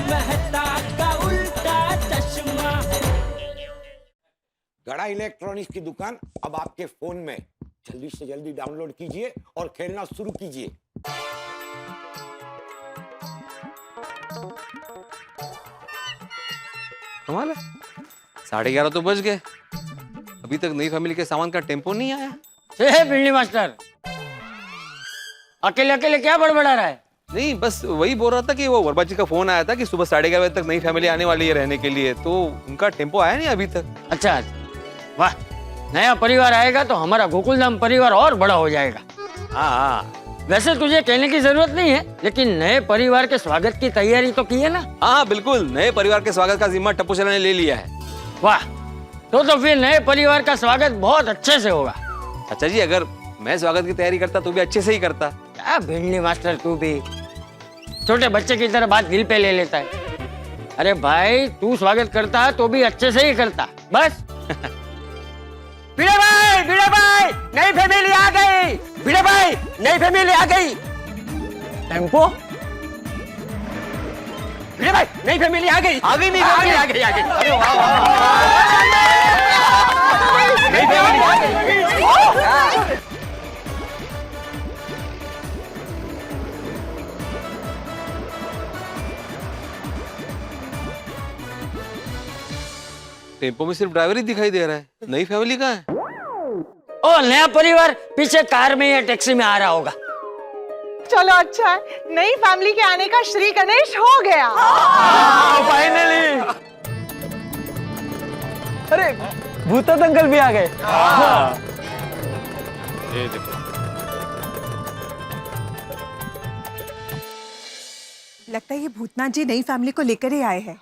मेहता का उल्टा चश्मा। गड़ा इलेक्ट्रॉनिक्स की दुकान अब आपके फोन में। जल्दी से जल्दी डाउनलोड कीजिए और खेलना शुरू कीजिए। कमाल है, 11:30 तो बज गए, अभी तक नई फैमिली के सामान का टेम्पो नहीं आया। बिल्ली मास्टर, अकेले अकेले क्या बड़बड़ा रहा है? नहीं, बस वही बोल रहा था कि वो वर्मा जी का फोन आया था कि सुबह 11:30 बजे तक नई फैमिली आने वाली है रहने के लिए, तो उनका टेम्पो आया नहीं अभी तक। अच्छा, वाह, नया परिवार आएगा तो हमारा गोकुलधाम परिवार और बड़ा हो जाएगा। हाँ, वैसे तुझे कहने की जरूरत नहीं है, लेकिन नए परिवार के स्वागत की तैयारी तो की है ना? हाँ बिल्कुल, नए परिवार के स्वागत का जिम्मा टप्पू चला ने ले लिया है। वाह, तो फिर नए परिवार का स्वागत बहुत अच्छे से होगा। अच्छा जी, अगर मैं स्वागत की तैयारी करता तो भी अच्छे से ही करता। क्या भिंडी मास्टर, तू भी छोटे बच्चे की तरह बात दिल पे ले लेता है। अरे भाई, तू स्वागत करता तो भी अच्छे से ही करता, बस। भिड़े भाई, नई फैमिली आ गई। भिड़े भाई, नई फैमिली आ गई। टेम्पो? भिड़े भाई, नई फैमिली आ गई। आ गई, नई फैमिली आ गई, आ गई। अरे वाह वाह, नई फैमिली आ गई। टेम्पो में सिर्फ ड्राइवर ही दिखाई दे रहा है, नई फैमिली कहाँ है? ओ, नया परिवार पीछे कार में या टैक्सी में आ रहा होगा। चलो अच्छा है, नई फैमिली के आने का श्री गणेश हो गया। फाइनली। अरे, भूतत अंकल भी आ गए। ये देखो, लगता है ये भूतनाथ जी नई फैमिली को लेकर ही आए हैं।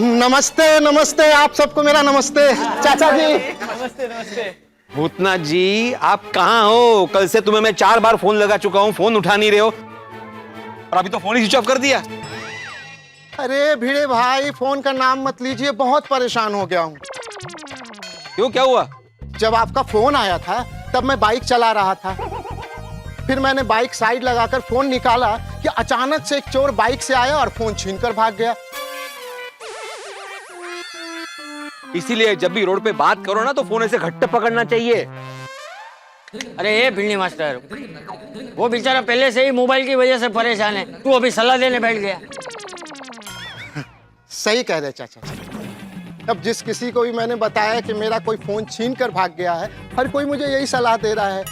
नमस्ते नमस्ते, आप सबको मेरा नमस्ते। चाचा जी नमस्ते। भूतनाथ जी, आप कहाँ हो? कल से तुम्हें मैं 4 बार फोन लगा चुका हूँ, फोन उठा नहीं रहे हो, और अभी तो फोन ही स्विच ऑफ कर दिया। अरे भिड़े भाई, फोन का नाम मत लीजिए, बहुत परेशान हो गया हूँ। क्यों, क्या हुआ? जब आपका फोन आया था तब मैं बाइक चला रहा था, फिर मैंने बाइक साइड लगाकर फोन निकाला कि अचानक से एक चोर बाइक से आया और फोन छीनकर भाग गया। इसीलिए जब भी रोड पे बात करो ना तो फोन ऐसे घट्ट पकड़ना चाहिए। अरे ये भिंडी मास्टर, वो बेचारा पहले से ही मोबाइल की वजह से परेशान है, तू अभी सलाह देने बैठ गया। सही कह रहे चाचा जी। अब जिस किसी को भी मैंने बताया कि मेरा कोई फोन छीन कर भाग गया है, हर कोई मुझे यही सलाह दे रहा है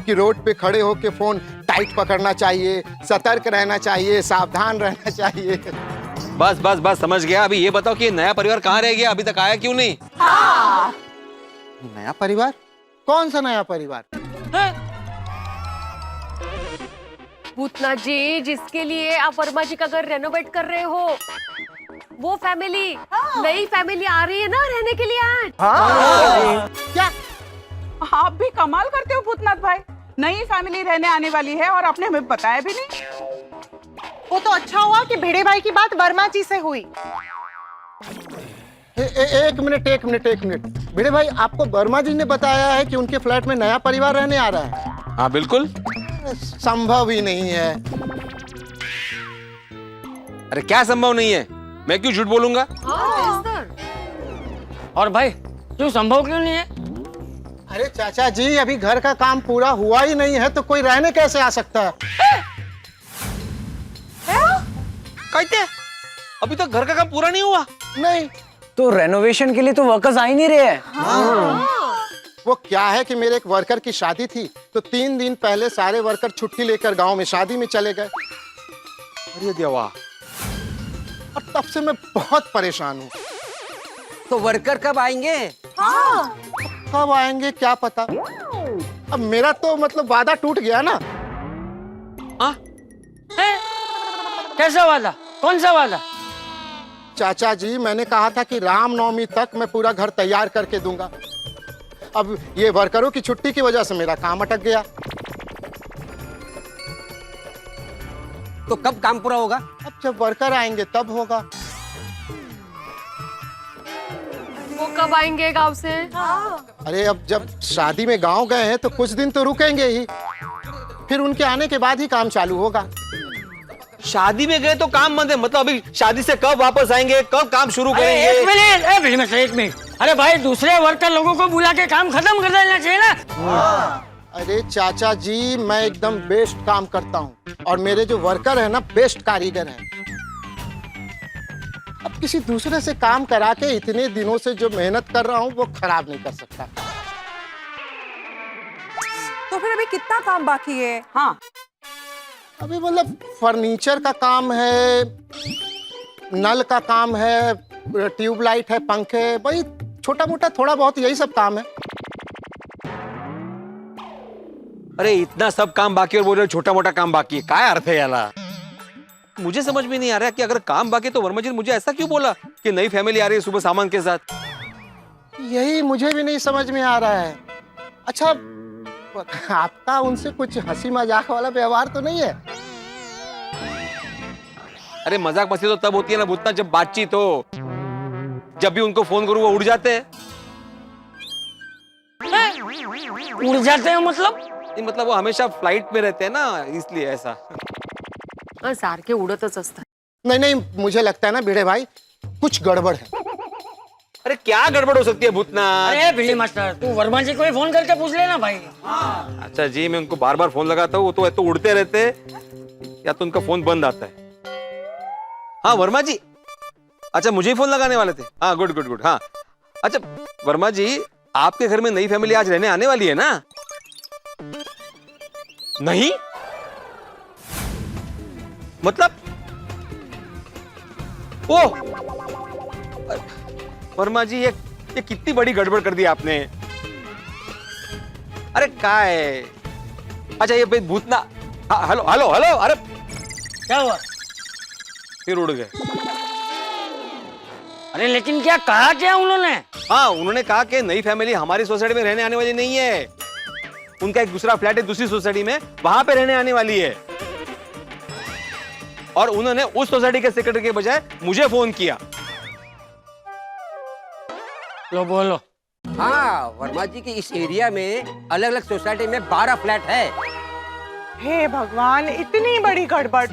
कि रोड पे खड़े होके फोन टाइट पकड़ना चाहिए, सतर्क रहना चाहिए, सावधान रहना चाहिए। बस बस बस, समझ गया। अभी ये बताओ कि नया परिवार कहाँ रह गया, अभी तक आया क्यों नहीं? नया परिवार? कौन सा नया परिवार? भूतनाथ जी, जिसके लिए आप वर्मा जी का घर रेनोवेट कर रहे हो, वो फैमिली, नई फैमिली आ रही है ना रहने के लिए आज। क्या? आप भी कमाल करते हो भूतनाथ भाई, नई फैमिली रहने आने वाली है और आपने हमें बताया भी नहीं। वो तो अच्छा हुआ कि भिड़े भाई की बात वर्मा जी से हुई। एक मिनट। भिड़े भाई, आपको वर्मा जी ने बताया है कि उनके फ्लैट में नया परिवार रहने आ रहा है? हाँ बिल्कुल। संभव ही नहीं है। अरे क्या संभव नहीं है, मैं क्यों झूठ बोलूंगा? और भाई, क्यों संभव क्यों नहीं है? अरे चाचा जी, अभी घर का काम पूरा हुआ ही नहीं है तो कोई रहने कैसे आ सकता है? कहते अभी तक घर का काम पूरा नहीं हुआ? नहीं। तो रेनोवेशन के लिए तो वर्कर्स आ ही नहीं रहे हैं। वो क्या है कि मेरे एक वर्कर की शादी थी, तो 3 दिन पहले सारे वर्कर छुट्टी लेकर गांव में शादी में चले गए। अरे देवा, और तब से मैं बहुत परेशान हूँ। तो वर्कर कब आएंगे? कब आएंगे क्या पता। अब मेरा तो मतलब वादा टूट गया ना। हाँ? कैसा वादा? कौन सा वादा? चाचा जी, मैंने कहा था कि रामनवमी तक मैं पूरा घर तैयार करके दूंगा। अब ये वर्करों की छुट्टी की वजह से मेरा काम अटक गया। तो कब काम पूरा होगा? अब जब वर्कर आएंगे तब होगा। वो कब आएंगे गांव से? अरे अब जब शादी में गांव गए हैं तो कुछ दिन तो रुकेंगे ही। फिर उनके आने के बाद ही काम चालू होगा। शादी में गए तो काम बंद है, मतलब अभी शादी से कब वापस आएंगे, कब काम शुरू अरे करेंगे? एक मिनट, भिड़ी मास्टर एक मिनट। अरे भाई दूसरे वर्कर लोगों को बुला के काम खत्म कर देना चाहिए ना। अरे चाचा जी, मैं एकदम बेस्ट काम करता हूँ और मेरे जो वर्कर है ना बेस्ट कारीगर हैं। अब किसी दूसरे से काम करा के इतने दिनों से जो मेहनत कर रहा हूँ वो खराब नहीं कर सकता। तो फिर अभी कितना काम बाकी है? हाँ, अभी मतलब फर्नीचर का काम है, नल का काम है, ट्यूबलाइट है, पंखे, वही छोटा मोटा थोड़ा बहुत यही सब काम है। अरे इतना सब काम बाकी और बोल रहे हो छोटा मोटा काम बाकी है, क्या अर्थ है याला? मुझे समझ में नहीं आ रहा कि अगर काम बाकी तो वर्मा जी ने मुझे ऐसा क्यों बोला कि नई फैमिली आ रही है सुबह सामान के साथ? यही मुझे भी नहीं समझ में आ रहा है। अच्छा, आपका उनसे कुछ हंसी मजाक वाला व्यवहार तो नहीं है? अरे मजाक मस्ती तो तब होती है ना भूतना, जब बातचीत हो। जब भी उनको फोन करूं वो उड़ जाते हैं। उड़ जाते हैं मतलब? मतलब वो हमेशा फ्लाइट में रहते हैं ना, इसलिए ऐसा। सारखे उडतच असतात। नहीं नहीं, मुझे लगता है ना भिड़े भाई कुछ गड़बड़ है। अरे क्या गड़बड़ हो सकती है भूतना? अरे भिड़ी मास्टर, तू वर्मा जी को ही फोन करके पूछ लेना भाई। अच्छा जी, मैं उनको बार बार फोन लगाता हूँ, वो तो या तो उड़ते रहते या तो उनका फोन बंद आता है। हाँ वर्मा जी, अच्छा मुझे ही फोन लगाने वाले थे। हाँ गुड गुड गुड। हाँ अच्छा वर्मा जी, आपके घर में नई फैमिली आज रहने आने वाली है ना? नहीं मतलब ओ वर्मा जी, ये कितनी बड़ी गड़बड़ कर दी आपने। अरे क्या है? अच्छा ये भूतना, हेलो हेलो हेलो, अरे क्या हुआ? फिर उड़ गए। अरे लेकिन क्या कहा क्या उन्होंने? हाँ उन्होंने कहा कि नई फैमिली हमारी सोसाइटी में रहने आने वाली नहीं है, उनका एक दूसरा फ्लैट है दूसरी सोसाइटी में, वहां पे रहने आने वाली है। और उन्होंने उस सोसाइटी के सेक्रेटरी के बजाय मुझे फोन किया। लो बोलो। हाँ, वर्मा जी की इस एरिया में अलग अलग सोसाइटी में 12 फ्लैट है। हे भगवान, इतनी बड़ी गड़बड़।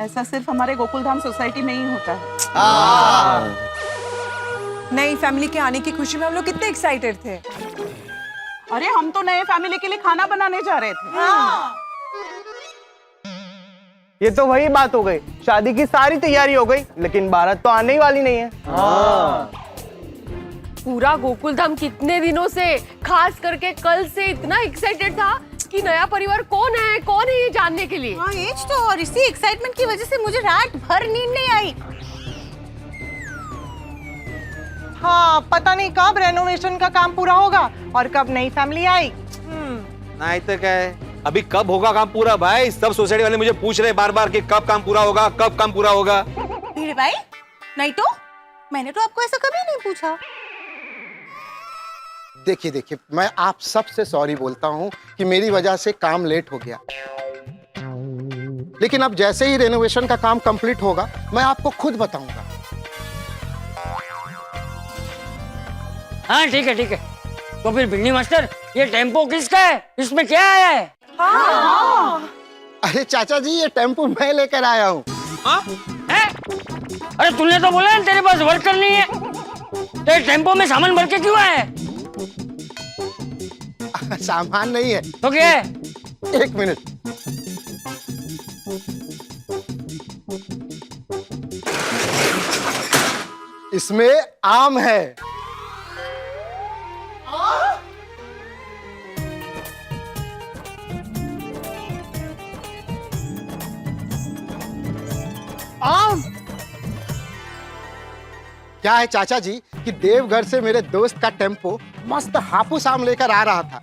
ऐसा सिर्फ हमारे गोकुलधाम सोसाइटी में ही होता है। नई फैमिली के आने की खुशी में हम लोग कितने एक्साइटेड थे। अरे हम तो नए फैमिली के लिए खाना बनाने जा रहे थे। ये तो वही बात हो गई, शादी की सारी तैयारी हो गई लेकिन बारात तो आने ही वाली नहीं है। पूरा गोकुलधाम कितने दिनों से, खास करके कल से इतना एक्साइटेड था कि नया परिवार कौन है ये जानने के लिए। हाँ एज तो, और इसी एक्साइटमेंट की वजह से मुझे रात भर नींद नहीं आई। हाँ, पता नहीं कब रेनोवेशन का काम पूरा होगा और कब नई फैमिली आई। नहीं तो क्या है, अभी कब होगा काम पूरा भाई? सब सोसाइटी वाले मुझे पूछ रहे बार बार कि कब काम पूरा होगा, कब काम पूरा होगा। भिड़े भाई, नहीं तो मैंने तो आपको ऐसा कभी नहीं पूछा। देखिए देखिए, मैं आप सबसे सॉरी बोलता हूँ कि मेरी वजह से काम लेट हो गया, लेकिन अब जैसे ही रेनोवेशन का काम कंप्लीट होगा मैं आपको खुद बताऊंगा। हाँ ठीक है ठीक है। तो फिर भिंडी मास्टर, ये टेम्पो किसका है? इसमें क्या आया है? अरे चाचा जी, ये टेम्पो मैं लेकर आया हूँ। अरे तूने तो बोला है तेरे पास वर्कर नहीं है, तो टेम्पो में सामान भर के क्यों आया है? सामान नहीं है तो क्या है? एक मिनट। इसमें आम है। आम क्या है चाचा जी कि देवघर से मेरे दोस्त का टेम्पो मस्त हापुस आम लेकर आ रहा था,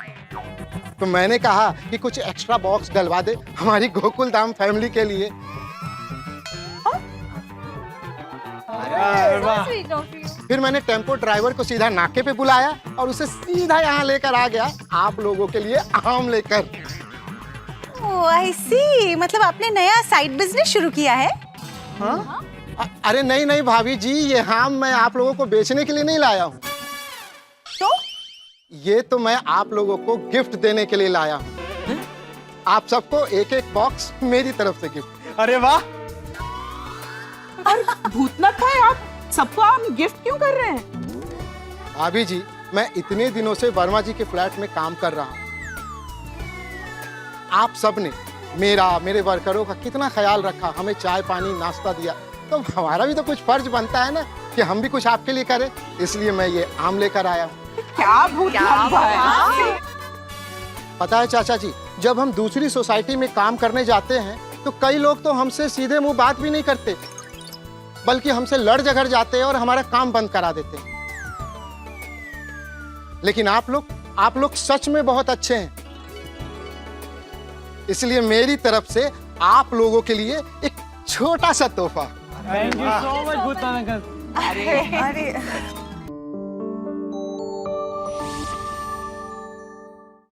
तो मैंने कहा कि कुछ एक्स्ट्रा बॉक्स डलवा दे हमारी गोकुलधाम फैमिली के लिए। फिर मैंने टेम्पो ड्राइवर को सीधा नाके पे बुलाया और उसे सीधा यहाँ लेकर आ गया आप लोगों के लिए आम लेकर। ओह आई सी, मतलब आपने नया साइड बिजनेस शुरू किया है? हाँ? अरे नहीं नहीं भाभी जी, ये आम मैं आप लोगों को बेचने के लिए नहीं लाया हूँ। तो ये तो मैं आप लोगों को गिफ्ट देने के लिए लाया हूँ। आप सबको एक एक बॉक्स मेरी तरफ से गिफ्ट। अरे वाह। और भूतनाथ भाई आप सबको आप गिफ्ट क्यों कर रहे हैं? भाभी जी, मैं इतने दिनों से वर्मा जी के फ्लैट में काम कर रहा हूँ। आप सबने मेरा, मेरे वर्करों का कितना ख्याल रखा, हमें चाय पानी नाश्ता दिया, तो हमारा भी तो कुछ फर्ज बनता है ना कि हम भी कुछ आपके लिए करें। इसलिए मैं ये आम लेकर आया हूँ। क्या भूतनाथ भाई? पता है चाचा जी, जब हम दूसरी सोसाइटी में काम करने जाते हैं तो कई लोग तो हमसे सीधे मुंह बात भी नहीं करते, बल्कि हमसे लड़ झगड़ जाते हैं और हमारा काम बंद करा देते हैं। लेकिन आप लोग सच में बहुत अच्छे हैं। इसलिए मेरी तरफ से आप लोगों के लिए एक छोटा सा तोहफा। Thank you so much Bhootnath uncle. अरे